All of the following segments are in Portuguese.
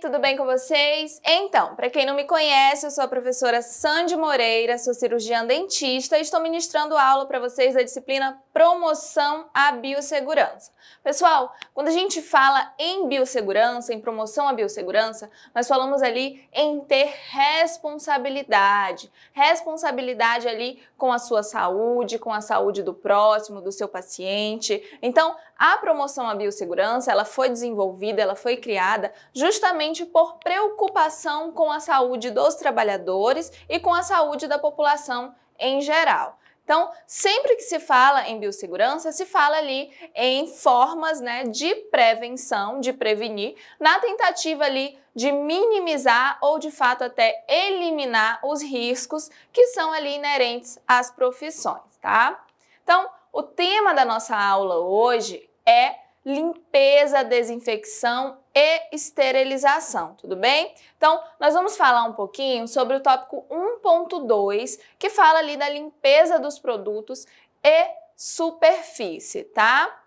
tudo bem com vocês? Então, para quem não me conhece, eu sou a professora Sandy Moreira, sou cirurgiã dentista e estou ministrando aula para vocês da disciplina Promoção à Biossegurança. Pessoal, quando a gente fala em biossegurança, em promoção à biossegurança, nós falamos ali em ter responsabilidade. Responsabilidade ali com a sua saúde, com a saúde do próximo, do seu paciente. Então, a promoção à biossegurança, ela foi desenvolvida, ela foi criada justamente por preocupação com a saúde dos trabalhadores e com a saúde da população em geral. Então, sempre que se fala em biossegurança, se fala ali em formas, de prevenção, de prevenir, na tentativa ali de minimizar ou de fato até eliminar os riscos que são ali inerentes às profissões, tá? Então, o tema da nossa aula hoje é limpeza, desinfecção e esterilização, tudo bem? Então, nós vamos falar um pouquinho sobre o tópico 1.2, que fala ali da limpeza dos produtos e superfície, tá?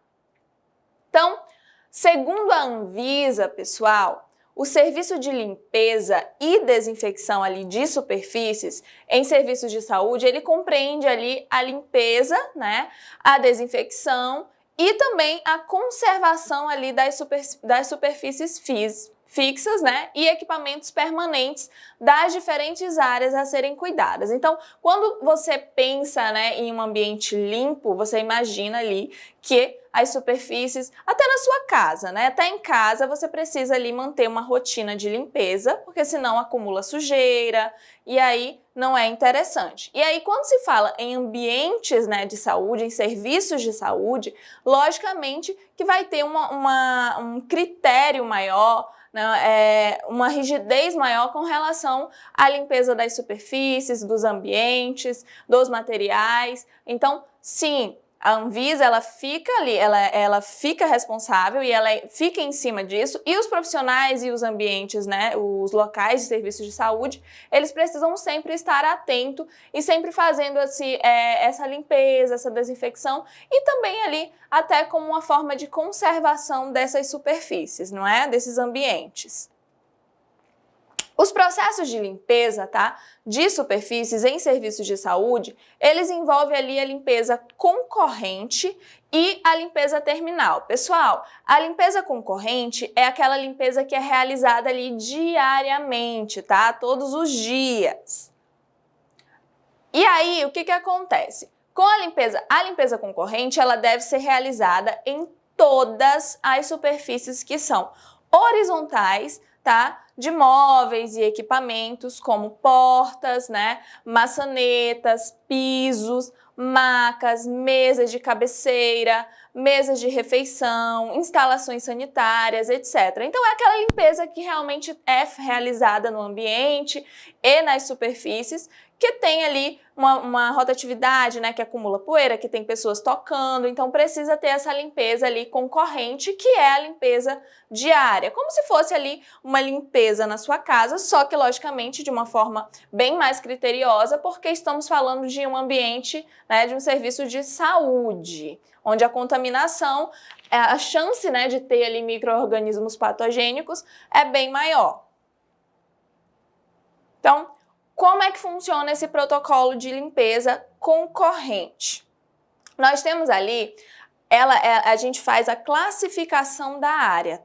Então, segundo a Anvisa, pessoal, o serviço de limpeza e desinfecção ali de superfícies em serviços de saúde, ele compreende ali a limpeza, a desinfecção e também a conservação ali das superfícies fixas, e equipamentos permanentes das diferentes áreas a serem cuidadas. Então, quando você pensa, em um ambiente limpo, você imagina ali que as superfícies, até na sua casa, até em casa você precisa ali manter uma rotina de limpeza, porque senão acumula sujeira e aí não é interessante. E aí quando se fala em ambientes, de saúde, em serviços de saúde, logicamente que vai ter um critério maior, uma rigidez maior com relação à limpeza das superfícies, dos ambientes, dos materiais. Então, sim, a Anvisa, ela fica ali, ela fica responsável e ela fica em cima disso, e os profissionais e os ambientes, os locais de serviços de saúde, eles precisam sempre estar atentos e sempre fazendo essa limpeza, essa desinfecção, e também ali até como uma forma de conservação dessas superfícies, desses ambientes. Os processos de limpeza, de superfícies em serviços de saúde, eles envolvem ali a limpeza concorrente e a limpeza terminal. Pessoal, a limpeza concorrente é aquela limpeza que é realizada ali diariamente, todos os dias. E aí, o que acontece? Com a limpeza concorrente, ela deve ser realizada em todas as superfícies que são horizontais, de móveis e equipamentos como portas, maçanetas, pisos, macas, mesas de cabeceira, mesas de refeição, instalações sanitárias, etc. Então é aquela limpeza que realmente é realizada no ambiente e nas superfícies, que tem ali uma rotatividade, que acumula poeira, que tem pessoas tocando, então precisa ter essa limpeza ali concorrente, que é a limpeza diária, como se fosse ali uma limpeza na sua casa, só que logicamente de uma forma bem mais criteriosa, porque estamos falando de um ambiente, de um serviço de saúde, onde a contaminação, a chance, de ter ali micro-organismos patogênicos é bem maior. Então, como é que funciona esse protocolo de limpeza concorrente? Nós temos ali, a gente faz a classificação da área,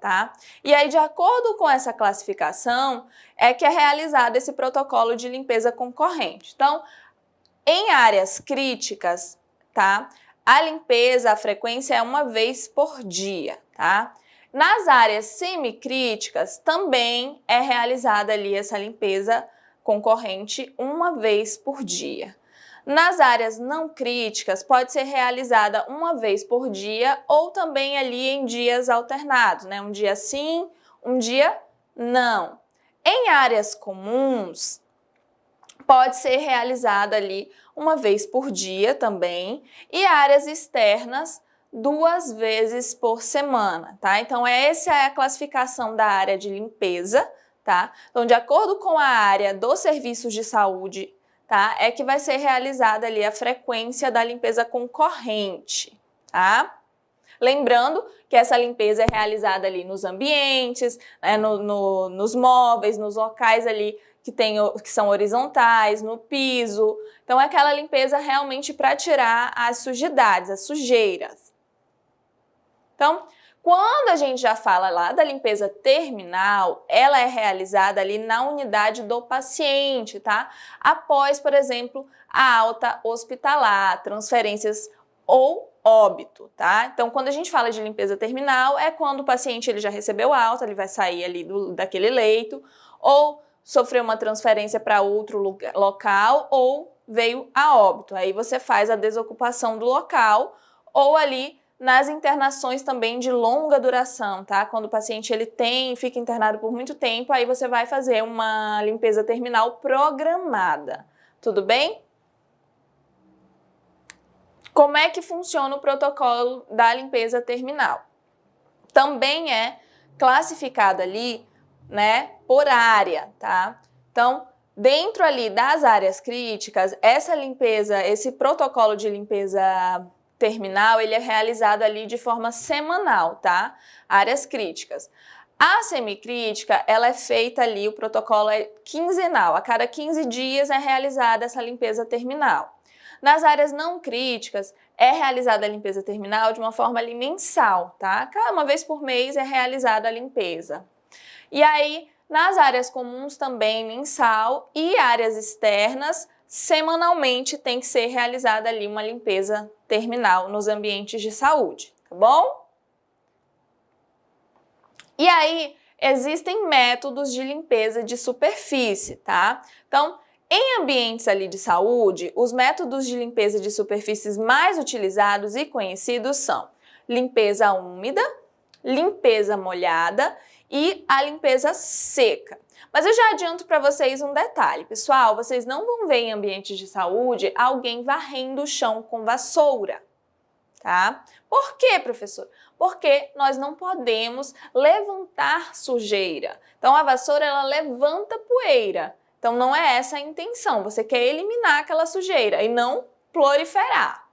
E aí, de acordo com essa classificação, é que é realizado esse protocolo de limpeza concorrente. Então, em áreas críticas, a limpeza, a frequência é uma vez por dia, Nas áreas semicríticas, também é realizada ali essa limpeza concorrente uma vez por dia. Nas áreas não críticas, pode ser realizada uma vez por dia ou também ali em dias alternados, um dia sim, um dia não. Em áreas comuns, pode ser realizada ali uma vez por dia também, e áreas externas 2 vezes por semana, Então essa é a classificação da área de limpeza, Então, de acordo com a área dos serviços de saúde, é que vai ser realizada ali a frequência da limpeza concorrente, Lembrando que essa limpeza é realizada ali nos ambientes, né, nos móveis, nos locais ali que são horizontais, no piso. Então é aquela limpeza realmente para tirar as sujidades, as sujeiras. Então, quando a gente já fala lá da limpeza terminal, ela é realizada ali na unidade do paciente, tá? Após, por exemplo, a alta hospitalar, transferências ou óbito, tá? Então, quando a gente fala de limpeza terminal, é quando o paciente ele já recebeu alta, ele vai sair ali daquele leito, ou sofreu uma transferência para outro local, ou veio a óbito. Aí você faz a desocupação do local, ou ali nas internações também de longa duração, tá? Quando o paciente ele fica internado por muito tempo, aí você vai fazer uma limpeza terminal programada. Tudo bem? Como é que funciona o protocolo da limpeza terminal? Também é classificado ali, né, por área, tá? Então, dentro ali das áreas críticas, essa limpeza, esse protocolo de limpeza terminal, ele é realizado ali de forma semanal, tá? Áreas críticas. A semicrítica, ela é feita ali, o protocolo é quinzenal, a cada 15 dias é realizada essa limpeza terminal. Nas áreas não críticas, é realizada a limpeza terminal de uma forma ali mensal, tá? Uma vez por mês é realizada a limpeza. E aí, nas áreas comuns também mensal e áreas externas, semanalmente tem que ser realizada ali uma limpeza terminal nos ambientes de saúde, tá bom? E aí, existem métodos de limpeza de superfície, tá? Então, em ambientes ali de saúde, os métodos de limpeza de superfícies mais utilizados e conhecidos são limpeza úmida, limpeza molhada e a limpeza seca. Mas eu já adianto para vocês um detalhe, pessoal, vocês não vão ver em ambientes de saúde alguém varrendo o chão com vassoura, tá? Por quê, professor? Porque nós não podemos levantar sujeira. Então a vassoura ela levanta poeira. Então não é essa a intenção, você quer eliminar aquela sujeira e não proliferar.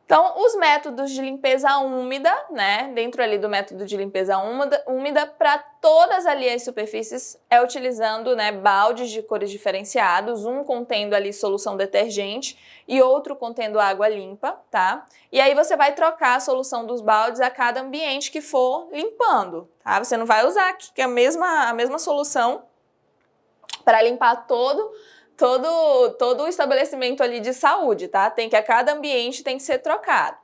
Então, os métodos de limpeza úmida, né, dentro ali do método de limpeza úmida para todas ali as superfícies é utilizando, né, baldes de cores diferenciados, um contendo ali solução detergente e outro contendo água limpa, tá? E aí você vai trocar a solução dos baldes a cada ambiente que for limpando, tá? Você não vai usar a mesma solução para limpar todo o estabelecimento ali de saúde, tá? A cada ambiente tem que ser trocado.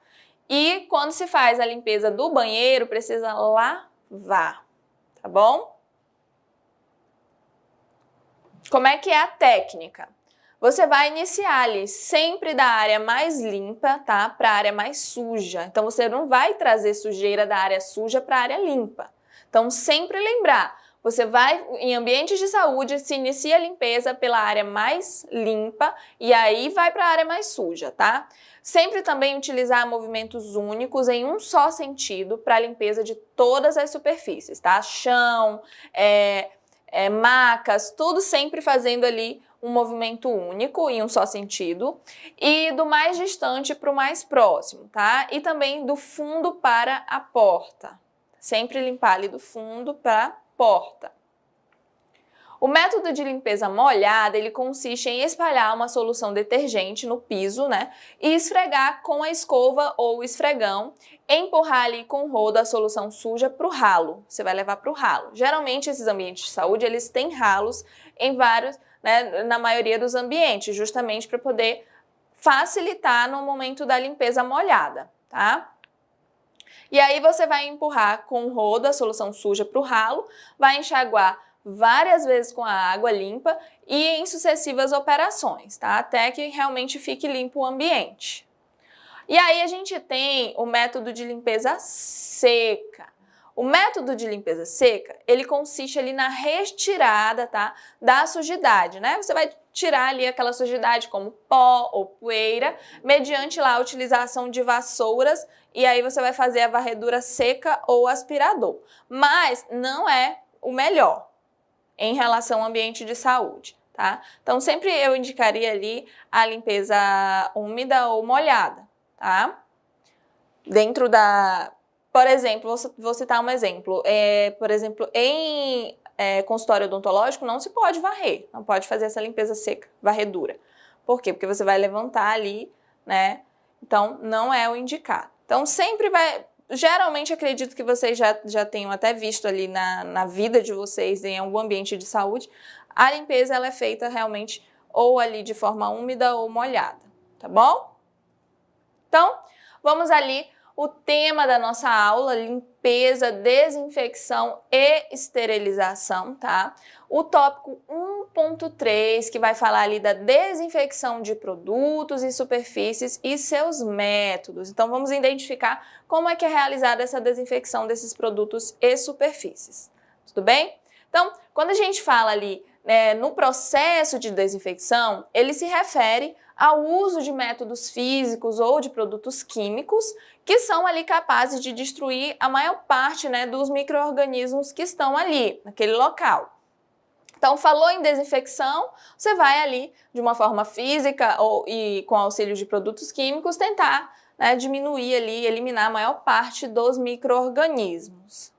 E quando se faz a limpeza do banheiro, precisa lavar, tá bom? Como é que é a técnica? Você vai iniciar ali sempre da área mais limpa, tá? Para a área mais suja. Então você não vai trazer sujeira da área suja para a área limpa. Então sempre lembrar, você vai, em ambientes de saúde, se inicia a limpeza pela área mais limpa e aí vai para a área mais suja, tá? Sempre também utilizar movimentos únicos em um só sentido para a limpeza de todas as superfícies, tá? Chão, macas, tudo sempre fazendo ali um movimento único em um só sentido e do mais distante para o mais próximo, tá? E também do fundo para a porta. Sempre limpar ali do fundo para a porta. O método de limpeza molhada, ele consiste em espalhar uma solução detergente no piso, né, e esfregar com a escova ou esfregão, empurrar ali com o rodo a solução suja para o ralo. Você vai levar para o ralo. Geralmente esses ambientes de saúde, eles têm ralos em vários, né, na maioria dos ambientes, justamente para poder facilitar no momento da limpeza molhada, tá? E aí você vai empurrar com o rodo a solução suja para o ralo, vai enxaguar várias vezes com a água limpa e em sucessivas operações, tá? Até que realmente fique limpo o ambiente. E aí a gente tem o método de limpeza seca. O método de limpeza seca, ele consiste ali na retirada, tá, da sujidade, né? Você vai tirar ali aquela sujidade como pó ou poeira, mediante lá a utilização de vassouras, e aí você vai fazer a varredura seca ou aspirador. Mas não é o melhor em relação ao ambiente de saúde, tá? Então sempre eu indicaria ali a limpeza úmida ou molhada, tá? dentro da... Por exemplo, vou citar um exemplo. Por exemplo, em consultório odontológico não se pode varrer, não pode fazer essa limpeza seca, varredura. Por quê? Porque você vai levantar ali, né? Então, não é o indicado. Então, sempre vai... Geralmente, acredito que vocês já tenham até visto ali na vida de vocês, em algum ambiente de saúde, a limpeza ela é feita realmente ou ali de forma úmida ou molhada, tá bom? Então, vamos ali, o tema da nossa aula, limpeza, desinfecção e esterilização, tá? O tópico 1.3, que vai falar ali da desinfecção de produtos e superfícies e seus métodos. Então, vamos identificar como é que é realizada essa desinfecção desses produtos e superfícies. Tudo bem? Então, quando a gente fala ali no processo de desinfecção, ele se refere ao uso de métodos físicos ou de produtos químicos que são ali capazes de destruir a maior parte, né, dos micro-organismos que estão ali, naquele local. Então, falou em desinfecção, você vai ali, de uma forma física e com auxílio de produtos químicos, tentar, né, diminuir ali, eliminar a maior parte dos micro-organismos.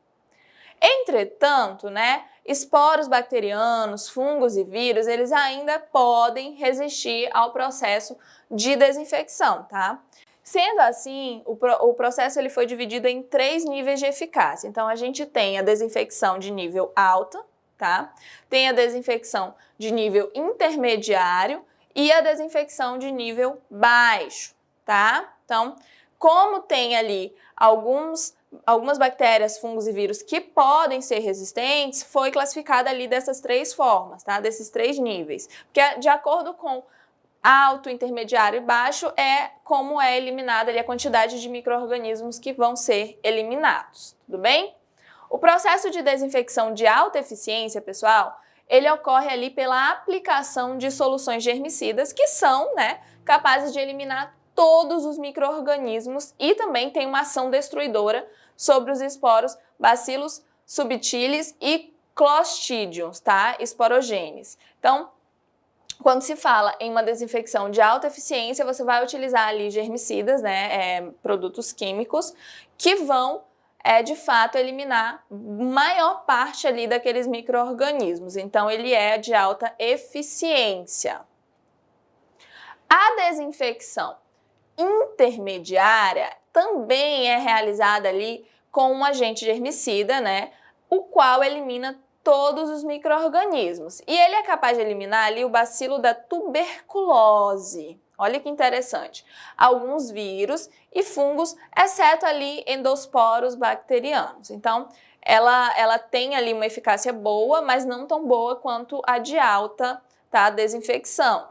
Entretanto, né, esporos bacterianos, fungos e vírus, eles ainda podem resistir ao processo de desinfecção, tá? Sendo assim, o processo ele foi dividido em 3 níveis de eficácia. Então, a gente tem a desinfecção de nível alta, tá? Tem a desinfecção de nível intermediário e a desinfecção de nível baixo, tá? Então, como tem ali algumas bactérias, fungos e vírus que podem ser resistentes, foi classificada ali dessas 3 formas, tá? Desses 3 níveis. Porque de acordo com alto, intermediário e baixo é como é eliminada ali a quantidade de micro-organismos que vão ser eliminados, tudo bem? O processo de desinfecção de alta eficiência, pessoal, ele ocorre ali pela aplicação de soluções germicidas que são, né, capazes de eliminar todos os micro-organismos e também tem uma ação destruidora sobre os esporos Bacillus subtilis e Clostridium, tá? Esporogênes. Então, quando se fala em uma desinfecção de alta eficiência, você vai utilizar ali germicidas, né, produtos químicos, que vão, de fato, eliminar maior parte ali daqueles micro-organismos. Então, ele é de alta eficiência. A desinfecção intermediária também é realizada ali com um agente germicida, né, o qual elimina todos os micro-organismos. E ele é capaz de eliminar ali o bacilo da tuberculose. Olha que interessante. Alguns vírus e fungos, exceto ali endosporos bacterianos. Então, ela tem ali uma eficácia boa, mas não tão boa quanto a de alta, tá, desinfecção.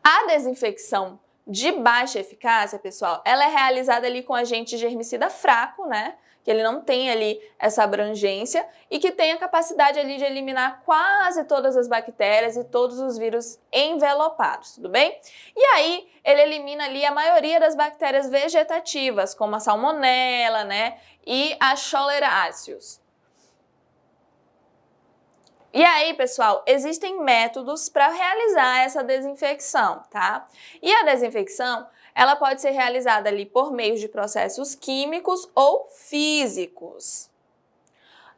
A desinfecção de baixa eficácia, pessoal, ela é realizada ali com agente germicida fraco, né? Que ele não tem ali essa abrangência e que tem a capacidade ali de eliminar quase todas as bactérias e todos os vírus envelopados, tudo bem? E aí, ele elimina ali a maioria das bactérias vegetativas, como a salmonella, né? E a Schleierhaeus. E aí, pessoal, existem métodos para realizar essa desinfecção, tá? E a desinfecção, ela pode ser realizada ali por meio de processos químicos ou físicos.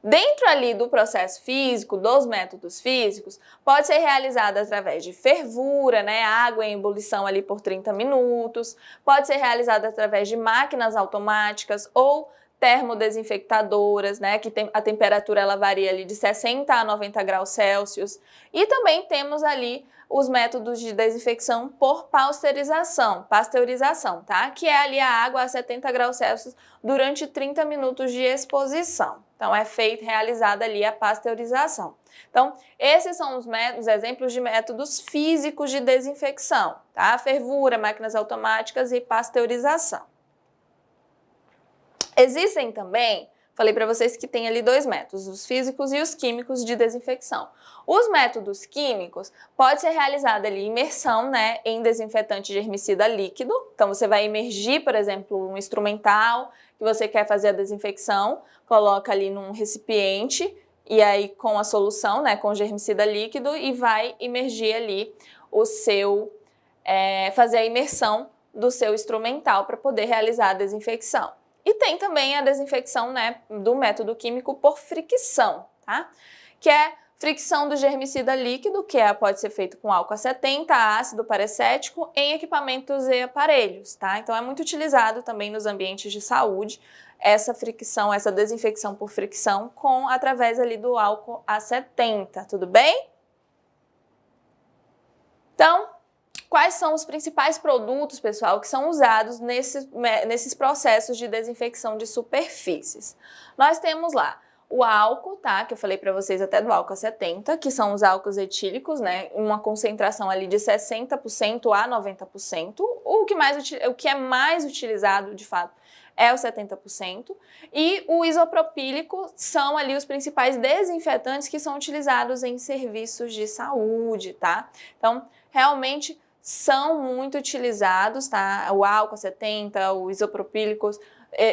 Dentro ali do processo físico, dos métodos físicos, pode ser realizada através de fervura, né, água em ebulição ali por 30 minutos, pode ser realizada através de máquinas automáticas ou termodesinfectadoras, né, que a temperatura ela varia ali de 60 a 90 graus Celsius. E também temos ali os métodos de desinfecção por pasteurização, tá? Que é ali a água a 70 graus Celsius durante 30 minutos de exposição. Então, é realizada ali a pasteurização. Então, esses são os exemplos de métodos físicos de desinfecção, tá? Fervura, máquinas automáticas e pasteurização. Existem também, falei para vocês que tem ali 2 métodos, os físicos e os químicos de desinfecção. Os métodos químicos pode ser realizada ali imersão, né, em desinfetante germicida líquido. Então você vai imergir, por exemplo, um instrumental que você quer fazer a desinfecção, coloca ali num recipiente e aí com a solução, né, com germicida líquido e vai imergir ali fazer a imersão do seu instrumental para poder realizar a desinfecção. E tem também a desinfecção, né, do método químico por fricção, tá? Que é fricção do germicida líquido, que pode ser feito com álcool a 70, ácido paracético, em equipamentos e aparelhos, tá? Então é muito utilizado também nos ambientes de saúde, essa fricção, essa desinfecção por fricção, através ali do álcool a 70, tudo bem? Então, quais são os principais produtos, pessoal, que são usados nesses processos de desinfecção de superfícies? Nós temos lá o álcool, tá? Que eu falei para vocês até do álcool a 70, que são os álcools etílicos, né? Uma concentração ali de 60% a 90%. O que é mais utilizado, de fato, é o 70%. E o isopropílico são ali os principais desinfetantes que são utilizados em serviços de saúde, tá? Então, realmente são muito utilizados, tá? O álcool a 70, o isopropílicos,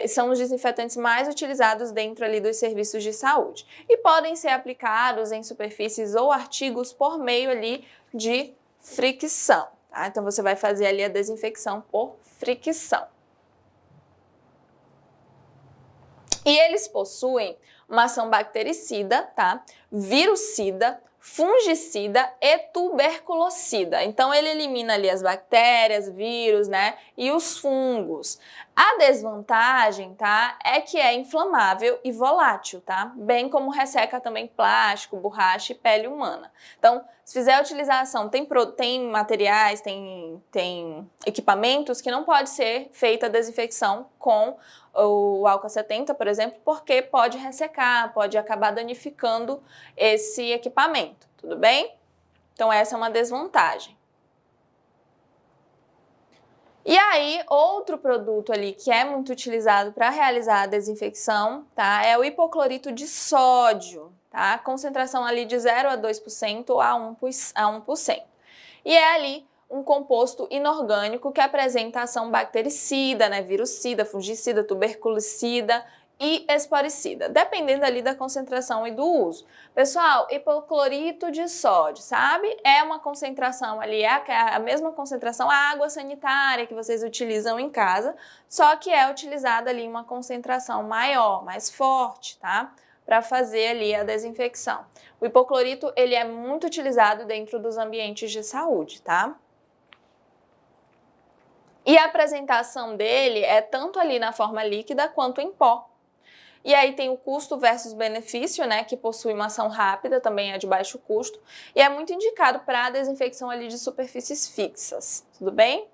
são os desinfetantes mais utilizados dentro ali dos serviços de saúde e podem ser aplicados em superfícies ou artigos por meio ali de fricção, tá? Então você vai fazer ali a desinfecção por fricção. E eles possuem uma ação bactericida, tá? Virucida, fungicida e tuberculocida. Então ele elimina ali as bactérias, vírus, né, e os fungos. A desvantagem, tá, é que é inflamável e volátil, tá? Bem como resseca também plástico, borracha e pele humana. Então, se fizer a utilização, tem materiais, tem equipamentos que não pode ser feita a desinfecção com o álcool 70, por exemplo, porque pode ressecar, pode acabar danificando esse equipamento, tudo bem? Então essa é uma desvantagem. E aí, outro produto ali que é muito utilizado para realizar a desinfecção, tá? É o hipoclorito de sódio, tá? Concentração ali de 0 a 2% a 1%. E é ali um composto inorgânico que apresenta ação bactericida, né, virucida, fungicida, tuberculicida e esporicida, dependendo ali da concentração e do uso. Pessoal, hipoclorito de sódio, sabe? É uma concentração ali, é a mesma concentração, a água sanitária que vocês utilizam em casa, só que é utilizada ali uma concentração maior, mais forte, tá? Para fazer ali a desinfecção. O hipoclorito, ele é muito utilizado dentro dos ambientes de saúde, tá? E a apresentação dele é tanto ali na forma líquida quanto em pó. E aí tem o custo versus benefício, né, que possui uma ação rápida, também é de baixo custo, e é muito indicado para a desinfecção ali de superfícies fixas, tudo bem?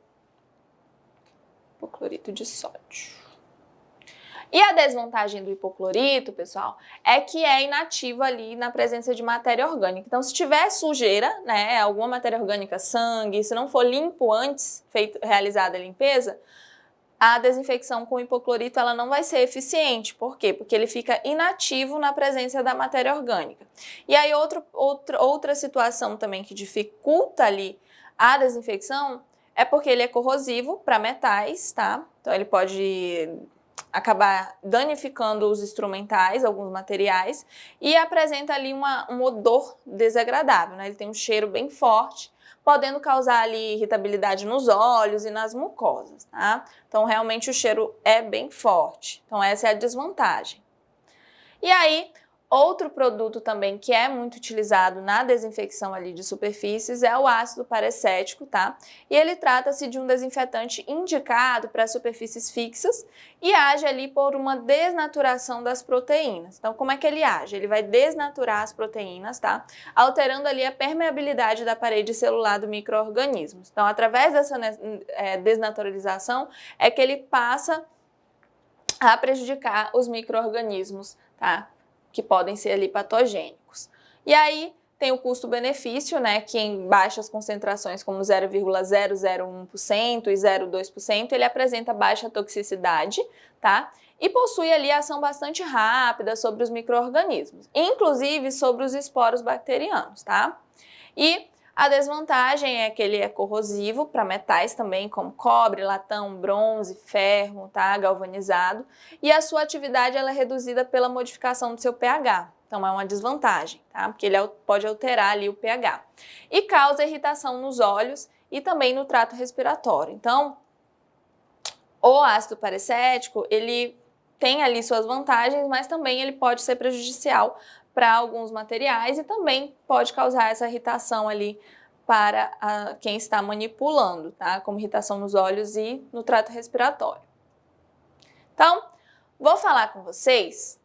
Hipoclorito de sódio. E a desvantagem do hipoclorito, pessoal, é que é inativo ali na presença de matéria orgânica. Então, se tiver sujeira, né, alguma matéria orgânica, sangue, se não for limpo antes, realizada a limpeza, a desinfecção com hipoclorito ela não vai ser eficiente. Por quê? Porque ele fica inativo na presença da matéria orgânica. E aí outra situação também que dificulta ali a desinfecção é porque ele é corrosivo para metais, tá? Então ele pode acabar danificando os instrumentais, alguns materiais, e apresenta ali um odor desagradável, né? Ele tem um cheiro bem forte, podendo causar ali irritabilidade nos olhos e nas mucosas, tá? Então, realmente o cheiro é bem forte. Então, essa é a desvantagem. E aí, outro produto também que é muito utilizado na desinfecção ali de superfícies é o ácido paracético, tá? E ele trata-se de um desinfetante indicado para superfícies fixas e age ali por uma desnaturação das proteínas. Então, como é que ele age? Ele vai desnaturar as proteínas, tá? Alterando ali a permeabilidade da parede celular do micro-organismo. Então, através dessa desnaturalização é que ele passa a prejudicar os micro-organismos, tá? Que podem ser ali patogênicos. E aí tem o custo-benefício, né, que em baixas concentrações como 0,001% e 0,2%, ele apresenta baixa toxicidade, tá? E possui ali ação bastante rápida sobre os micro-organismos, inclusive sobre os esporos bacterianos, tá? E a desvantagem é que ele é corrosivo para metais também, como cobre, latão, bronze, ferro, tá? Galvanizado. E a sua atividade ela é reduzida pela modificação do seu pH. Então é uma desvantagem, tá? Porque ele pode alterar ali o pH. E causa irritação nos olhos e também no trato respiratório. Então, O ácido paracético, ele tem ali suas vantagens, mas também ele pode ser prejudicial para alguns materiais e também pode causar essa irritação ali para quem está manipulando, tá? Como irritação nos olhos e no trato respiratório. Então, vou falar com vocês,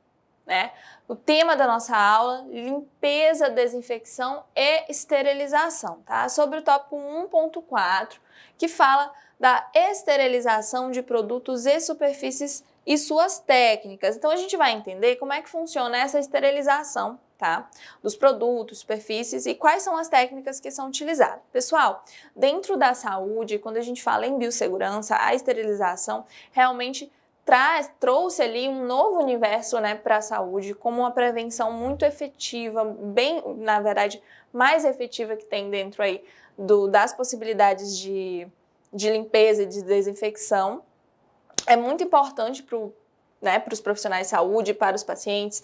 né? O tema da nossa aula, limpeza, desinfecção e esterilização, tá? Sobre o tópico 1.4, que fala da esterilização de produtos e superfícies e suas técnicas. Então, a gente vai entender como é que funciona essa esterilização, tá? Dos produtos, superfícies e quais são as técnicas que são utilizadas. Pessoal, dentro da saúde, quando a gente fala em biossegurança, a esterilização realmente trouxe ali um novo universo, né, para a saúde, como uma prevenção muito efetiva, bem, na verdade, mais efetiva que tem dentro aí das possibilidades de limpeza e de desinfecção. É muito importante para os profissionais de saúde, para os pacientes,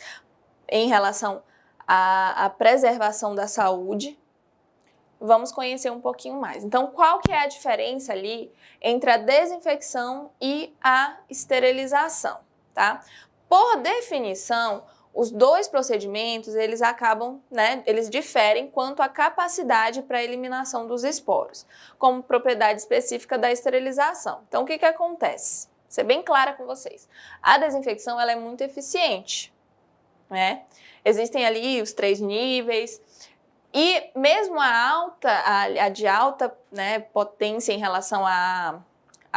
em relação à preservação da saúde. Vamos conhecer um pouquinho mais. Então, qual que é a diferença ali entre a desinfecção e a esterilização, tá? Por definição, os dois procedimentos, eles acabam, né, eles diferem quanto à capacidade para a eliminação dos esporos, como propriedade específica da esterilização. Então, o que acontece? Vou ser bem clara com vocês. A desinfecção, ela é muito eficiente, né? Existem ali os 3 níveis. E mesmo a de alta, né, potência em relação à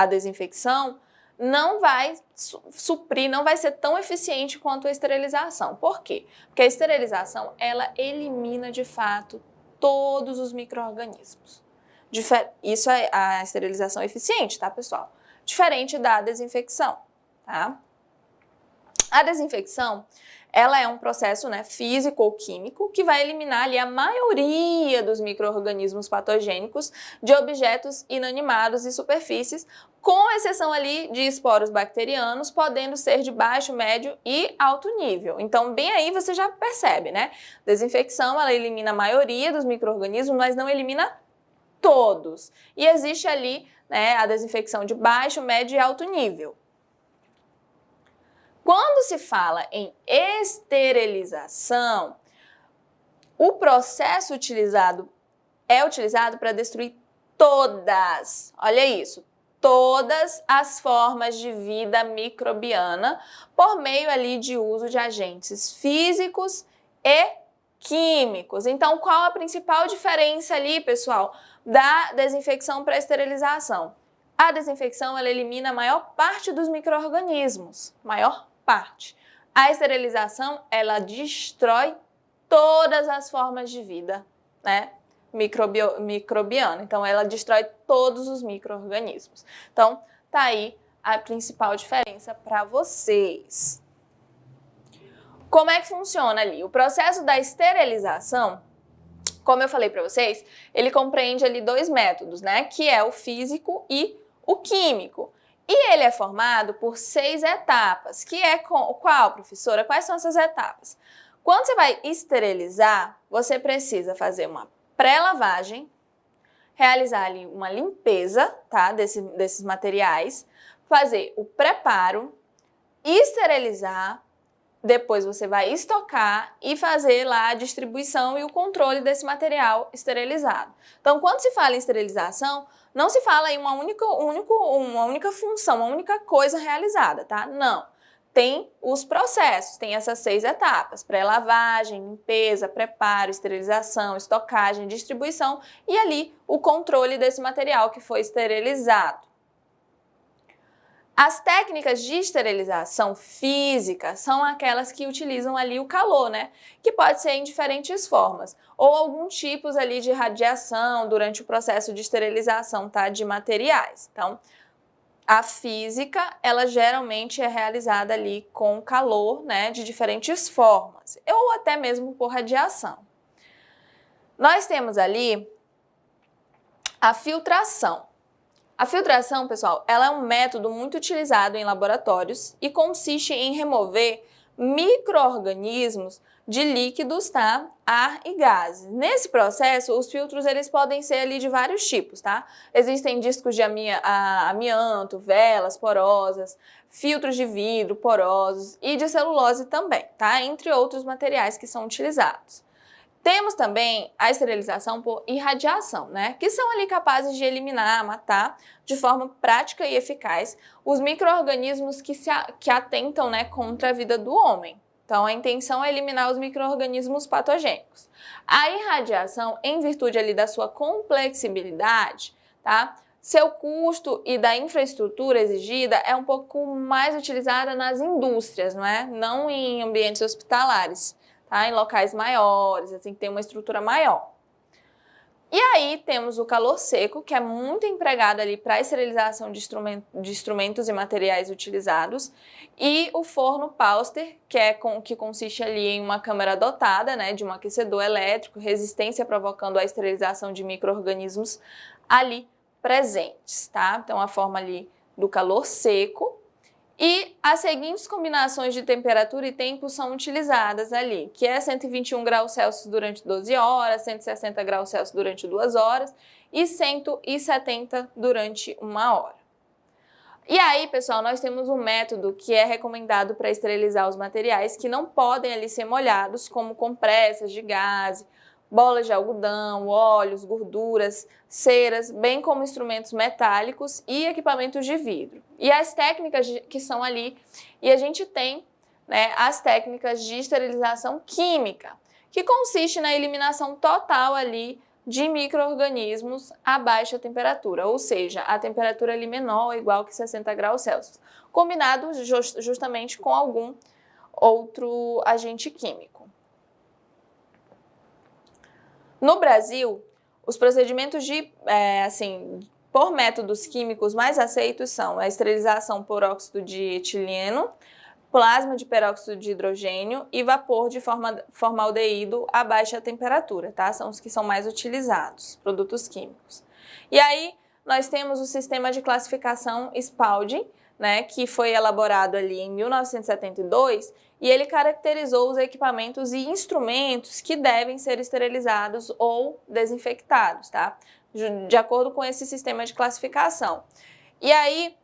desinfecção, não vai suprir, não vai ser tão eficiente quanto a esterilização. Por quê? Porque a esterilização, ela elimina de fato todos os micro-organismos. Isso é a esterilização eficiente, tá, pessoal? Diferente da desinfecção, tá? A desinfecção, ela é um processo, né, físico ou químico que vai eliminar ali a maioria dos micro-organismos patogênicos de objetos inanimados e superfícies, com exceção ali de esporos bacterianos, podendo ser de baixo, médio e alto nível. Então, bem aí você já percebe, né? Desinfecção, ela elimina a maioria dos micro-organismos, mas não elimina todos. E existe ali, né, a desinfecção de baixo, médio e alto nível. Quando se fala em esterilização, o processo é utilizado para destruir todas, olha isso, todas as formas de vida microbiana por meio ali de uso de agentes físicos e químicos. Então, qual a principal diferença ali, pessoal, da desinfecção para a esterilização? A desinfecção, ela elimina a maior parte dos micro-organismos, maior parte. A esterilização, ela destrói todas as formas de vida, né, microbiana. Então, ela destrói todos os micro-organismos. Então, tá aí a principal diferença para vocês. Como é que funciona ali? O processo da esterilização, como eu falei para vocês, ele compreende ali 2 métodos, né, que é o físico e o químico. E ele é formado por 6 etapas, que é qual, professora? Quais são essas etapas? Quando você vai esterilizar, você precisa fazer uma pré-lavagem, realizar ali uma limpeza, tá, desses materiais, fazer o preparo, esterilizar, depois você vai estocar e fazer lá a distribuição e o controle desse material esterilizado. Então, quando se fala em esterilização, não se fala em uma única função, uma única coisa realizada, tá? Não. Tem os processos, tem essas 6 etapas: pré-lavagem, limpeza, preparo, esterilização, estocagem, distribuição e ali o controle desse material que foi esterilizado. As técnicas de esterilização física são aquelas que utilizam ali o calor, né? Que pode ser em diferentes formas, ou alguns tipos ali de radiação durante o processo de esterilização, tá? De materiais. Então, a física, ela geralmente é realizada ali com calor, né? De diferentes formas, ou até mesmo por radiação. Nós temos ali a filtração. A filtração, pessoal, ela é um método muito utilizado em laboratórios e consiste em remover micro-organismos de líquidos, tá? Ar e gases. Nesse processo, os filtros eles podem ser ali de vários tipos, tá? Existem discos de amianto, velas porosas, filtros de vidro porosos e de celulose também, tá? Entre outros materiais que são utilizados. Temos também a esterilização por irradiação, né? Que são ali capazes de eliminar, matar de forma prática e eficaz os micro-organismos que atentam, né, contra a vida do homem. Então, a intenção é eliminar os micro-organismos patogênicos. A irradiação, em virtude ali da sua complexibilidade, tá? Seu custo e da infraestrutura exigida é um pouco mais utilizada nas indústrias, não é? Não em ambientes hospitalares. Tá? Em locais maiores, assim, que tem uma estrutura maior. E aí temos o calor seco, que é muito empregado ali para a esterilização de instrumentos e materiais utilizados, e o forno Pauster, que consiste ali em uma câmara dotada, né, de um aquecedor elétrico, resistência provocando a esterilização de micro-organismos ali presentes, tá? Então a forma ali do calor seco. E as seguintes combinações de temperatura e tempo são utilizadas ali, que é 121 graus Celsius durante 12 horas, 160 graus Celsius durante 2 horas e 170 durante 1 hora. E aí, pessoal, nós temos um método que é recomendado para esterilizar os materiais que não podem ali ser molhados, como compressas de gás, bolas de algodão, óleos, gorduras, ceras, bem como instrumentos metálicos e equipamentos de vidro. E as técnicas que são ali, e a gente tem, né, as técnicas de esterilização química, que consiste na eliminação total ali de micro-organismos a baixa temperatura, ou seja, a temperatura ali menor ou igual que 60 graus Celsius, combinado justamente com algum outro agente químico. No Brasil, os procedimentos por métodos químicos mais aceitos são a esterilização por óxido de etileno, plasma de peróxido de hidrogênio e vapor de formaldeído a baixa temperatura, tá? São os que são mais utilizados, produtos químicos. E aí, nós temos o sistema de classificação Spalding, né, que foi elaborado ali em 1972, e ele caracterizou os equipamentos e instrumentos que devem ser esterilizados ou desinfectados, tá? De acordo com esse sistema de classificação. E aí,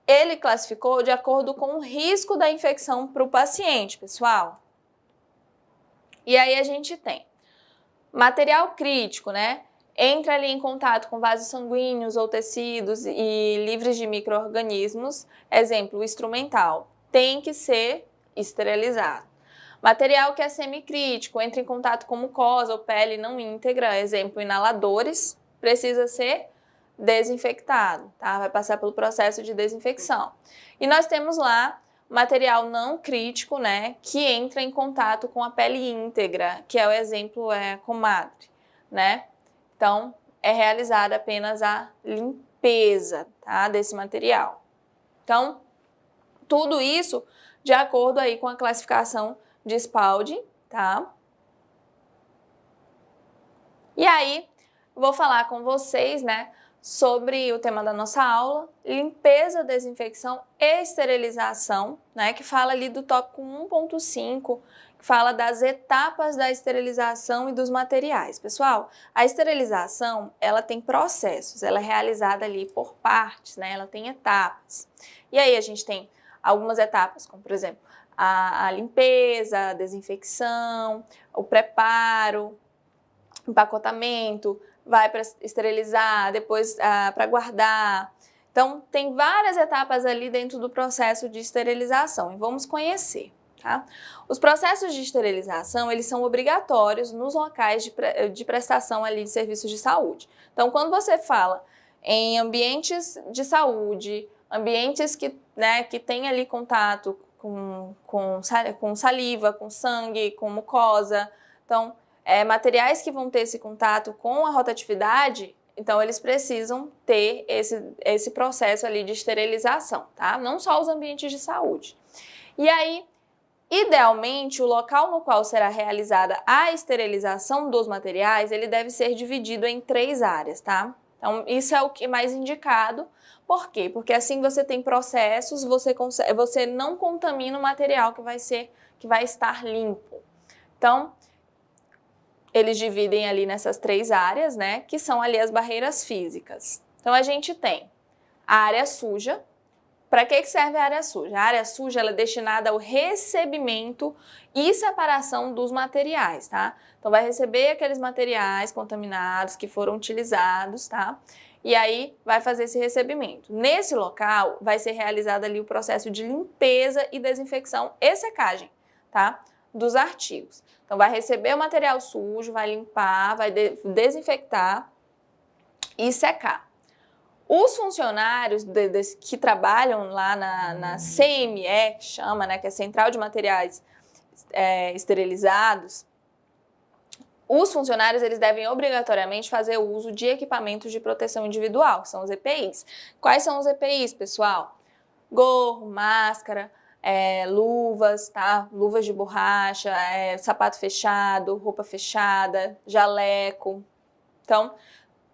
ele classificou de acordo com o risco da infecção para o paciente, pessoal. E aí a gente tem material crítico, né? Entra ali em contato com vasos sanguíneos ou tecidos e livres de micro-organismos, exemplo, o instrumental, tem que ser esterilizado. Material que é semicrítico, entra em contato com mucosa ou pele não íntegra, exemplo, inaladores, precisa ser desinfectado, tá? Vai passar pelo processo de desinfecção. E nós temos lá material não crítico, né, que entra em contato com a pele íntegra, que é o exemplo comadre, né? Então, é realizada apenas a limpeza, tá, desse material. Então, tudo isso de acordo aí com a classificação de Spalding, tá? E aí, vou falar com vocês, né, sobre o tema da nossa aula, limpeza, desinfecção e esterilização, né, que fala ali do tópico 1.5, que fala das etapas da esterilização e dos materiais. Pessoal, a esterilização, ela tem processos, ela é realizada ali por partes, né, ela tem etapas. E aí a gente tem algumas etapas, como por exemplo, a limpeza, a desinfecção, o preparo, empacotamento, vai para esterilizar, depois para guardar. Então, tem várias etapas ali dentro do processo de esterilização e vamos conhecer, tá? Os processos de esterilização, eles são obrigatórios nos locais de prestação ali de serviços de saúde. Então, quando você fala em ambientes de saúde, ambientes que tem ali contato com saliva, com sangue, com mucosa, então, materiais que vão ter esse contato com a rotatividade, então eles precisam ter esse processo ali de esterilização, tá? Não só os ambientes de saúde. E aí, idealmente, o local no qual será realizada a esterilização dos materiais, ele deve ser dividido em 3 áreas, tá? Então, isso é o que é mais indicado. Por quê? Porque assim você tem processos, você não contamina o material que vai estar limpo. Então, eles dividem ali nessas 3 áreas, né, que são ali as barreiras físicas. Então, a gente tem a área suja. Para que serve a área suja? A área suja ela é destinada ao recebimento e separação dos materiais, tá? Então, vai receber aqueles materiais contaminados que foram utilizados, tá? E aí, vai fazer esse recebimento. Nesse local, vai ser realizado ali o processo de limpeza e desinfecção e secagem, tá? Dos artigos. Então, vai receber o material sujo, vai limpar, vai desinfectar e secar. Os funcionários que trabalham lá na CME, que chama, né, que é Central de Materiais Esterilizados, os funcionários eles devem obrigatoriamente fazer o uso de equipamentos de proteção individual, que são os EPIs. Quais são os EPIs, pessoal? Gorro, máscara, luvas, tá? Luvas de borracha, sapato fechado, roupa fechada, jaleco. Então,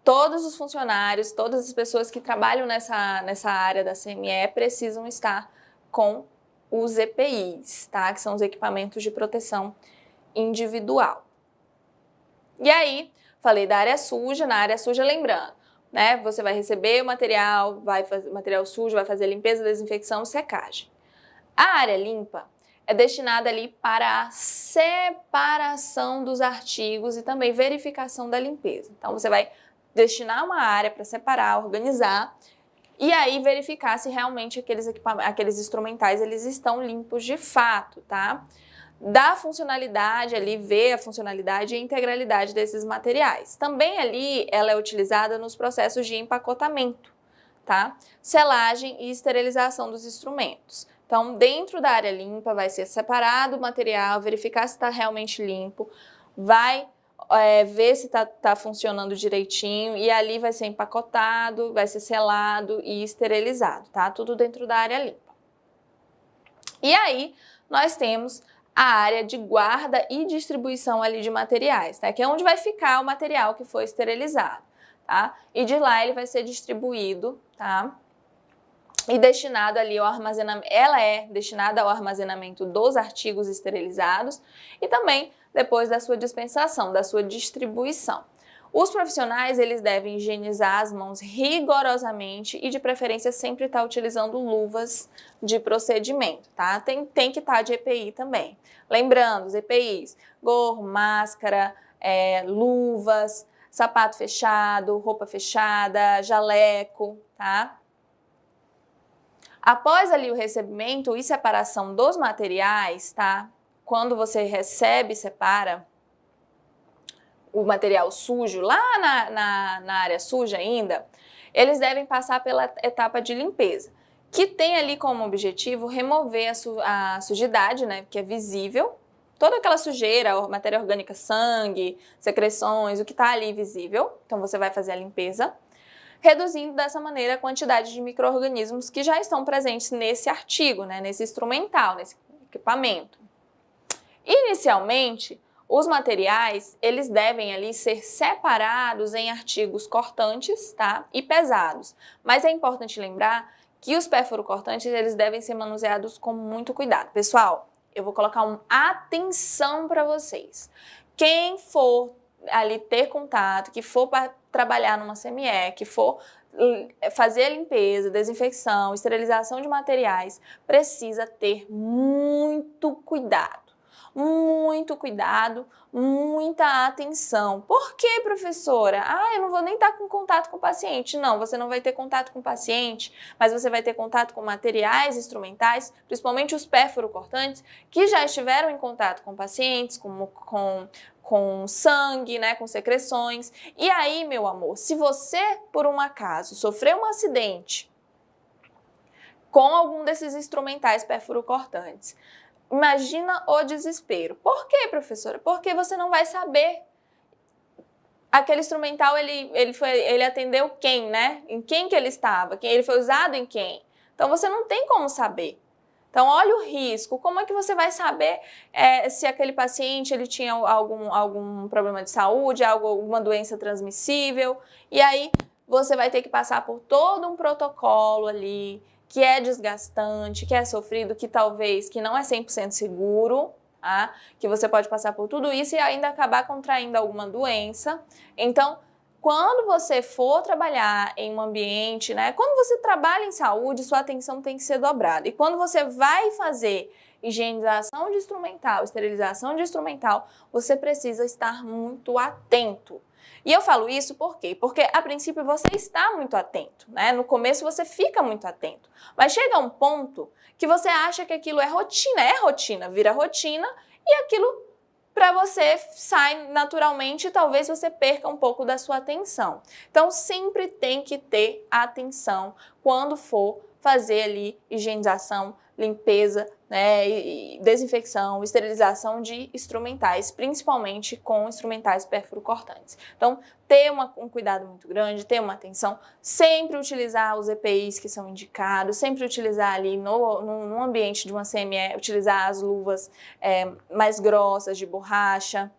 todos os funcionários, todas as pessoas que trabalham nessa área da CME precisam estar com os EPIs, tá? Que são os equipamentos de proteção individual. E aí, falei da área suja, na área suja, lembrando, né? Você vai receber o material, material sujo, vai fazer limpeza, desinfecção, secagem. A área limpa é destinada ali para a separação dos artigos e também verificação da limpeza. Então, você vai destinar uma área para separar, organizar e aí verificar se realmente aqueles instrumentais eles estão limpos de fato, tá? Da funcionalidade ali, ver a funcionalidade e a integralidade desses materiais. Também ali ela é utilizada nos processos de empacotamento, tá? Selagem e esterilização dos instrumentos. Então, dentro da área limpa vai ser separado o material, verificar se está realmente limpo, vai ver se está funcionando direitinho e ali vai ser empacotado, vai ser selado e esterilizado, tá? Tudo dentro da área limpa. E aí, nós temos a área de guarda e distribuição ali de materiais, tá? Que é onde vai ficar o material que foi esterilizado, tá? E de lá ele vai ser distribuído, tá? E destinado ali ao armazenamento, ela é destinada ao armazenamento dos artigos esterilizados e também depois da sua dispensação, da sua distribuição. Os profissionais, eles devem higienizar as mãos rigorosamente e de preferência sempre estar utilizando luvas de procedimento, tá? Tem que estar de EPI também. Lembrando, os EPIs, gorro, máscara, luvas, sapato fechado, roupa fechada, jaleco, tá? Após ali o recebimento e separação dos materiais, tá? Quando você recebe e separa o material sujo, lá na área suja ainda, eles devem passar pela etapa de limpeza, que tem ali como objetivo remover a sujidade, né, que é visível, toda aquela sujeira, matéria orgânica, sangue, secreções, o que está ali visível. Então, você vai fazer a limpeza, reduzindo dessa maneira a quantidade de micro-organismos que já estão presentes nesse artigo, né, nesse instrumental, nesse equipamento. Inicialmente, os materiais, eles devem ali ser separados em artigos cortantes, tá? E pesados. Mas é importante lembrar que os perfuro-cortantes, eles devem ser manuseados com muito cuidado. Pessoal, eu vou colocar uma atenção para vocês. Quem for ali ter contato, que for para trabalhar numa CME, que for fazer a limpeza, desinfecção, esterilização de materiais, precisa ter muito cuidado. Muito cuidado, muita atenção. Por que, professora? Eu não vou nem estar com contato com o paciente. Não, você não vai ter contato com o paciente, mas você vai ter contato com materiais instrumentais, principalmente os perfuro-cortantes, que já estiveram em contato com pacientes, com sangue, né, com secreções. E aí, meu amor, se você, por um acaso, sofreu um acidente com algum desses instrumentais perfuro-cortantes, imagina o desespero. Por quê, professora? Porque você não vai saber. Aquele instrumental, ele atendeu quem, né? Em quem que ele estava? Ele foi usado em quem? Então, você não tem como saber. Então, olha o risco. Como é que você vai saber se aquele paciente ele tinha algum problema de saúde, alguma doença transmissível? E aí, você vai ter que passar por todo um protocolo ali, que é desgastante, que é sofrido, que talvez que não é 100% seguro, tá? Que você pode passar por tudo isso e ainda acabar contraindo alguma doença. Então, quando você for trabalhar em um ambiente, né? Quando você trabalha em saúde, sua atenção tem que ser dobrada. E quando você vai fazer higienização de instrumental, esterilização de instrumental, você precisa estar muito atento. E eu falo isso por quê? Porque a princípio você está muito atento, né? No começo você fica muito atento, mas chega um ponto que você acha que aquilo é rotina, vira rotina e aquilo para você sai naturalmente e talvez você perca um pouco da sua atenção. Então sempre tem que ter atenção quando for fazer ali higienização, limpeza, né, e desinfecção, esterilização de instrumentais, principalmente com instrumentais perfurocortantes. Então, ter um cuidado muito grande, ter uma atenção, sempre utilizar os EPIs que são indicados, sempre utilizar ali no ambiente de uma CME, utilizar as luvas mais grossas de borracha,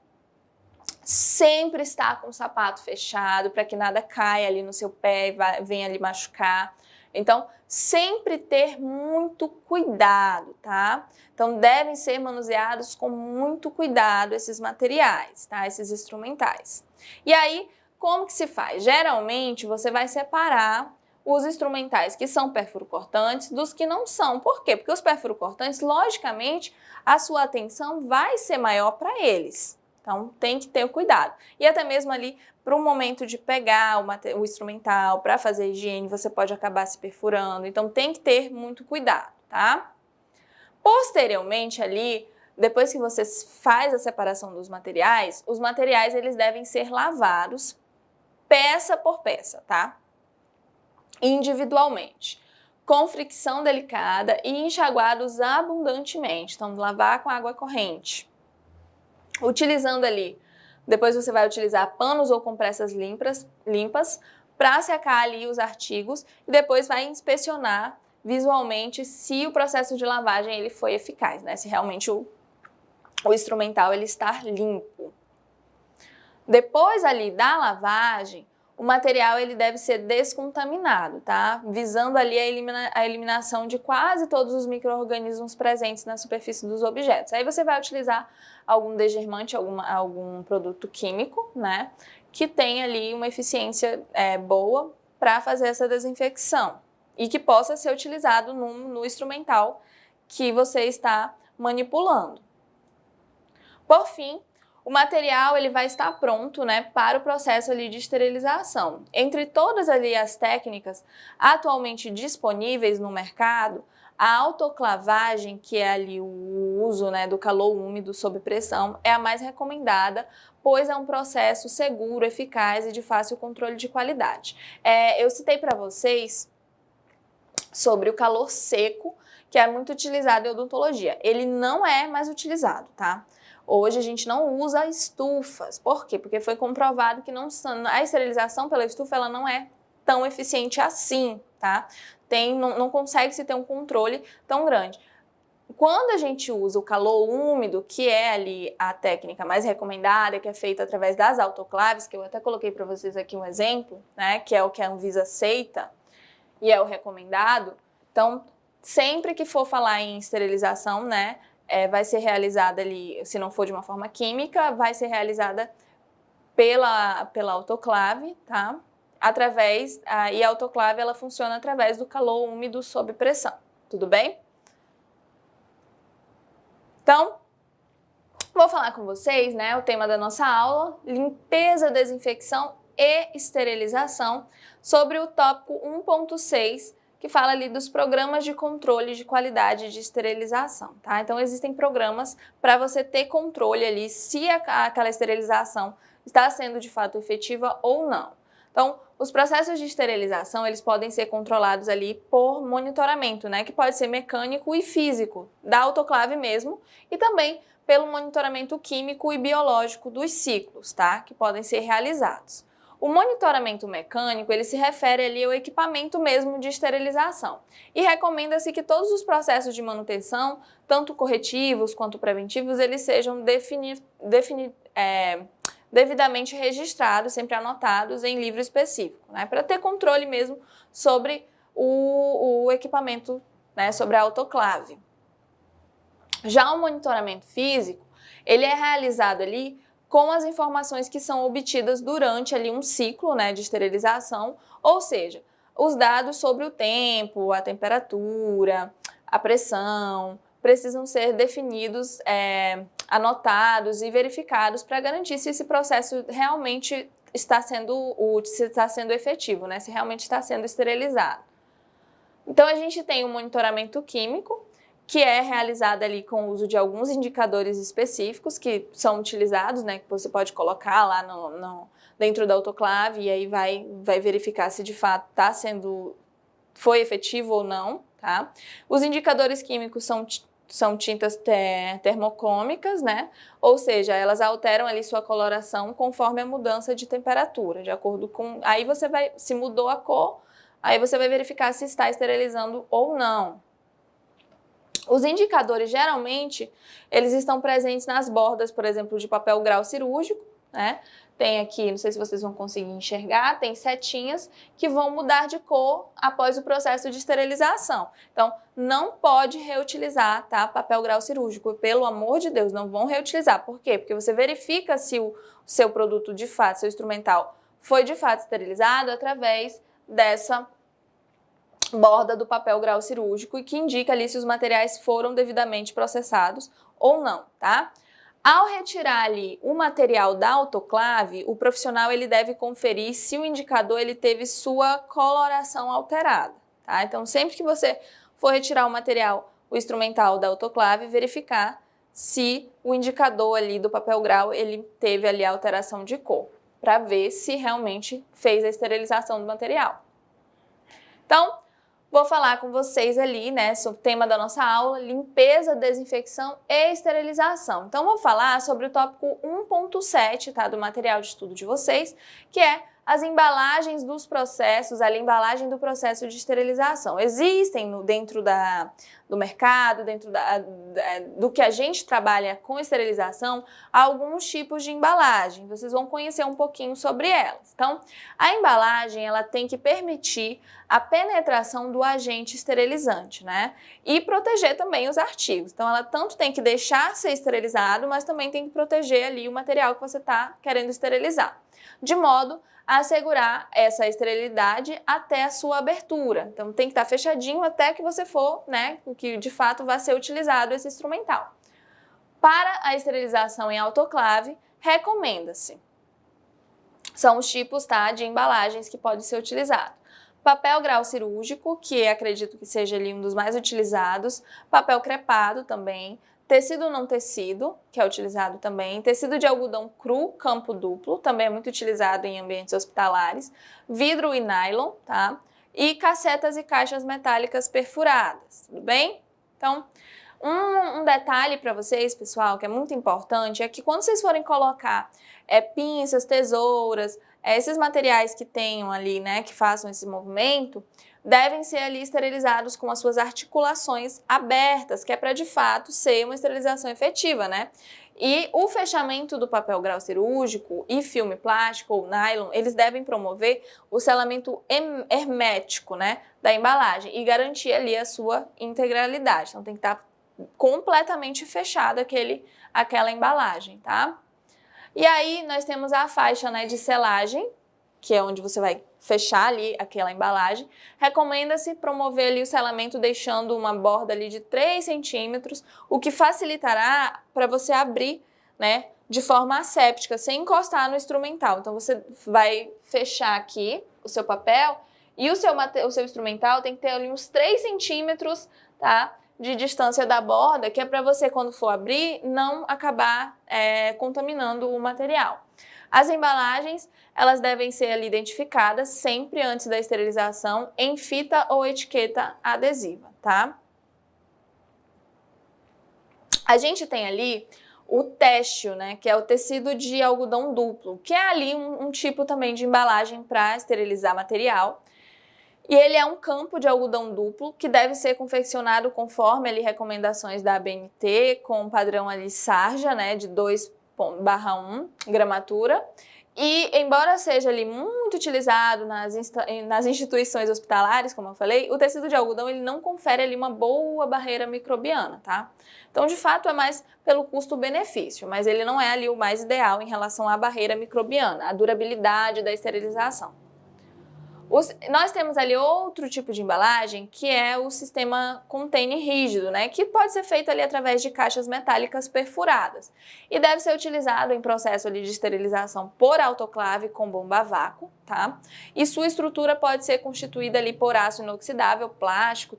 sempre estar com o sapato fechado para que nada caia ali no seu pé e venha ali machucar. Então, sempre ter muito cuidado, tá? Então, devem ser manuseados com muito cuidado esses materiais, tá? Esses instrumentais. E aí, como que se faz? Geralmente, você vai separar os instrumentais que são perfurocortantes dos que não são. Por quê? Porque os perfurocortantes, logicamente, a sua atenção vai ser maior para eles. Então, tem que ter o cuidado. E até mesmo ali, para o momento de pegar o instrumental, para fazer higiene, você pode acabar se perfurando. Então, tem que ter muito cuidado, tá? Posteriormente ali, depois que você faz a separação dos materiais, os materiais eles devem ser lavados peça por peça, tá? Individualmente, com fricção delicada e enxaguados abundantemente. Então, lavar com água corrente. Utilizando ali, depois você vai utilizar panos ou compressas limpas para secar ali os artigos e depois vai inspecionar visualmente se o processo de lavagem ele foi eficaz, né? Se realmente o instrumental ele está limpo. Depois ali da lavagem, o material ele deve ser descontaminado, tá? Visando ali a eliminação de quase todos os micro-organismos presentes na superfície dos objetos. Aí você vai utilizar algum degermante, algum produto químico, né? Que tem ali uma eficiência boa para fazer essa desinfecção e que possa ser utilizado no instrumental que você está manipulando. Por fim, o material ele vai estar pronto, né, para o processo ali de esterilização. Entre todas ali as técnicas atualmente disponíveis no mercado, a autoclavagem, que é ali o uso, né, do calor úmido sob pressão, é a mais recomendada, pois é um processo seguro, eficaz e de fácil controle de qualidade. Eu citei para vocês sobre o calor seco, que é muito utilizado em odontologia. Ele não é mais utilizado, tá? Hoje a gente não usa estufas. Por quê? Porque foi comprovado que a esterilização pela estufa ela não é tão eficiente assim, tá? Não consegue se ter um controle tão grande. Quando a gente usa o calor úmido, que é ali a técnica mais recomendada, que é feita através das autoclaves, que eu até coloquei para vocês aqui um exemplo, né? Que é o que a Anvisa aceita e é o recomendado. Então, sempre que for falar em esterilização, né? Vai ser realizada ali, se não for de uma forma química, vai ser realizada pela autoclave, tá? E a autoclave ela funciona através do calor úmido sob pressão, tudo bem? Então, vou falar com vocês, né, o tema da nossa aula, limpeza, desinfecção e esterilização, sobre o tópico 1.6, que fala ali dos programas de controle de qualidade de esterilização, tá? Então, existem programas para você ter controle ali se aquela esterilização está sendo de fato efetiva ou não. Então, os processos de esterilização, eles podem ser controlados ali por monitoramento, né? Que pode ser mecânico e físico, da autoclave mesmo, e também pelo monitoramento químico e biológico dos ciclos, tá? Que podem ser realizados. O monitoramento mecânico, ele se refere ali ao equipamento mesmo de esterilização e recomenda-se que todos os processos de manutenção, tanto corretivos quanto preventivos, eles sejam devidamente registrados, sempre anotados em livro específico, né, para ter controle mesmo sobre o equipamento, né, sobre a autoclave. Já o monitoramento físico, ele é realizado ali com as informações que são obtidas durante ali um ciclo, né, de esterilização, ou seja, os dados sobre o tempo, a temperatura, a pressão, precisam ser definidos, anotados e verificados para garantir se esse processo realmente está sendo efetivo, né, se realmente está sendo esterilizado. Então a gente tem o monitoramento químico, que é realizada ali com o uso de alguns indicadores específicos que são utilizados, né, que você pode colocar lá dentro da autoclave e aí vai verificar se de fato foi efetivo ou não, tá? Os indicadores químicos são tintas termocrômicas, né? Ou seja, elas alteram ali sua coloração conforme a mudança de temperatura, de acordo com... Aí você vai, se mudou a cor, aí você vai verificar se está esterilizando ou não. Os indicadores, geralmente, eles estão presentes nas bordas, por exemplo, de papel grau cirúrgico, né? Tem aqui, não sei se vocês vão conseguir enxergar, tem setinhas que vão mudar de cor após o processo de esterilização. Então, não pode reutilizar, tá? Papel grau cirúrgico, pelo amor de Deus, não vão reutilizar. Por quê? Porque você verifica se o seu produto, de fato, seu instrumental, foi de fato esterilizado através dessa borda do papel grau cirúrgico e que indica ali se os materiais foram devidamente processados ou não, tá? Ao retirar ali o material da autoclave, o profissional ele deve conferir se o indicador ele teve sua coloração alterada, tá? Então, sempre que você for retirar o instrumental da autoclave, verificar se o indicador ali do papel grau ele teve ali a alteração de cor, para ver se realmente fez a esterilização do material. Então, vou falar com vocês ali, né, sobre o tema da nossa aula, limpeza, desinfecção e esterilização. Então, vou falar sobre o tópico 1.7, tá, do material de estudo de vocês, que é as embalagens dos processos, a embalagem do processo de esterilização. Existem dentro do mercado, dentro do que a gente trabalha com esterilização, alguns tipos de embalagem. Vocês vão conhecer um pouquinho sobre elas. Então, a embalagem, ela tem que permitir a penetração do agente esterilizante, né? E proteger também os artigos. Então, ela tanto tem que deixar ser esterilizado, mas também tem que proteger ali o material que você está querendo esterilizar, de modo a assegurar essa esterilidade até a sua abertura. Então, tem que estar fechadinho até que você for, né, que de fato vai ser utilizado esse instrumental. Para a esterilização em autoclave, recomenda-se. São os tipos, tá, de embalagens que podem ser utilizados. Papel grau cirúrgico, que acredito que seja ali um dos mais utilizados. Papel crepado também. Tecido não tecido, que é utilizado também. Tecido de algodão cru, campo duplo, também é muito utilizado em ambientes hospitalares. Vidro e nylon, tá? E cassetas e caixas metálicas perfuradas, tudo bem? Então, um detalhe para vocês, pessoal, que é muito importante, é que quando vocês forem colocar pinças, tesouras, esses materiais que tenham ali, né, que façam esse movimento, devem ser ali esterilizados com as suas articulações abertas, que é para de fato ser uma esterilização efetiva, né? E o fechamento do papel grau cirúrgico e filme plástico ou nylon, eles devem promover o selamento hermético, né, da embalagem e garantir ali a sua integralidade. Então tem que estar completamente fechado aquela embalagem, tá? E aí nós temos a faixa, né, de selagem, que é onde você vai fechar ali aquela embalagem. Recomenda-se promover ali o selamento deixando uma borda ali de 3 centímetros, o que facilitará para você abrir, né, de forma asséptica, sem encostar no instrumental. Então você vai fechar aqui o seu papel e o seu instrumental tem que ter ali uns 3 centímetros, tá, de distância da borda, que é para você, quando for abrir, não acabar contaminando o material. As embalagens, elas devem ser ali identificadas sempre antes da esterilização em fita ou etiqueta adesiva, tá? A gente tem ali o têxtil, né, que é o tecido de algodão duplo, que é ali um tipo também de embalagem para esterilizar material. E ele é um campo de algodão duplo que deve ser confeccionado conforme ali recomendações da ABNT, com padrão ali sarja, né, de 2/1 gramatura, E, embora seja ali muito utilizado nas instituições hospitalares, como eu falei, o tecido de algodão ele não confere ali uma boa barreira microbiana, tá? Então, de fato, é mais pelo custo-benefício, mas ele não é ali o mais ideal em relação à barreira microbiana, a durabilidade da esterilização. Nós temos ali outro tipo de embalagem, que é o sistema container rígido, né? Que pode ser feito ali através de caixas metálicas perfuradas e deve ser utilizado em processo ali de esterilização por autoclave com bomba a vácuo, tá? E sua estrutura pode ser constituída ali por aço inoxidável, plástico,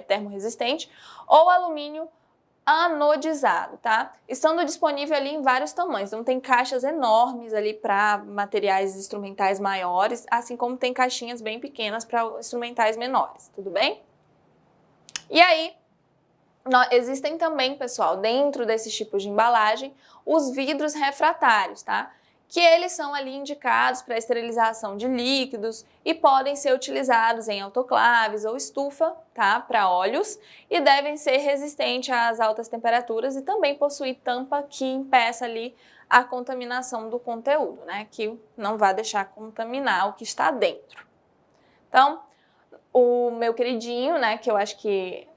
termorresistente ou alumínio anodizado, tá? Estando disponível ali em vários tamanhos. Então tem caixas enormes ali para materiais instrumentais maiores, assim como tem caixinhas bem pequenas para instrumentais menores, tudo bem? E aí, existem também, pessoal, dentro desses tipos de embalagem, os vidros refratários, tá? Que eles são ali indicados para esterilização de líquidos e podem ser utilizados em autoclaves ou estufa, tá, para óleos, e devem ser resistentes às altas temperaturas e também possuir tampa que impeça ali a contaminação do conteúdo, né, que não vai deixar contaminar o que está dentro. Então, o meu queridinho, né, que eu acho que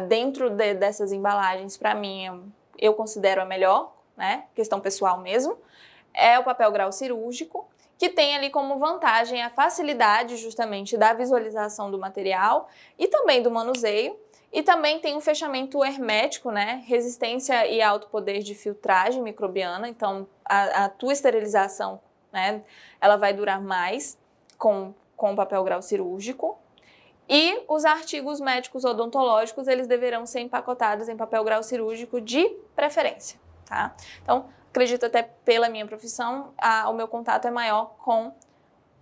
dentro dessas embalagens, para mim, eu considero a melhor, né, questão pessoal mesmo, é o papel grau cirúrgico, que tem ali como vantagem a facilidade justamente da visualização do material e também do manuseio, e também tem um fechamento hermético, né, resistência e alto poder de filtragem microbiana, então a tua esterilização, né, ela vai durar mais com o papel grau cirúrgico. E os artigos médicos odontológicos, eles deverão ser empacotados em papel grau cirúrgico de preferência, tá? Então, acredito até pela minha profissão, o meu contato é maior com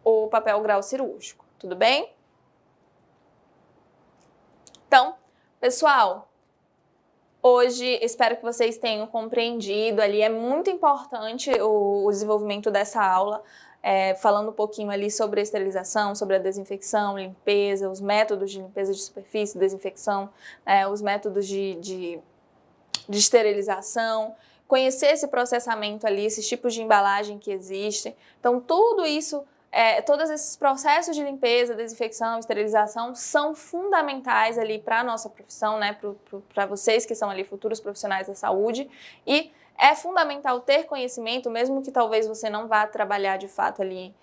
o papel grau cirúrgico, tudo bem? Então, pessoal, hoje espero que vocês tenham compreendido ali, é muito importante o desenvolvimento dessa aula, falando um pouquinho ali sobre a esterilização, sobre a desinfecção, limpeza, os métodos de limpeza de superfície, desinfecção, os métodos de esterilização, conhecer esse processamento ali, esses tipos de embalagem que existem. Então, tudo isso, todos esses processos de limpeza, desinfecção, esterilização são fundamentais ali para a nossa profissão, né, para vocês que são ali futuros profissionais da saúde, e é fundamental ter conhecimento, mesmo que talvez você não vá trabalhar de fato ali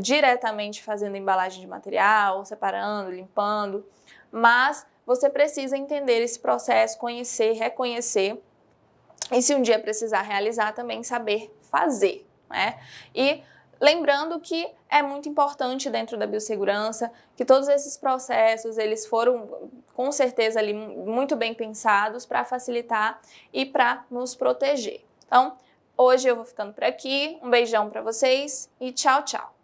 diretamente fazendo embalagem de material, separando, limpando, mas você precisa entender esse processo, conhecer, reconhecer, e se um dia precisar realizar, também saber fazer, né? E lembrando que é muito importante dentro da biossegurança que todos esses processos, eles foram com certeza ali muito bem pensados para facilitar e para nos proteger. Então, hoje eu vou ficando por aqui, um beijão para vocês e tchau, tchau!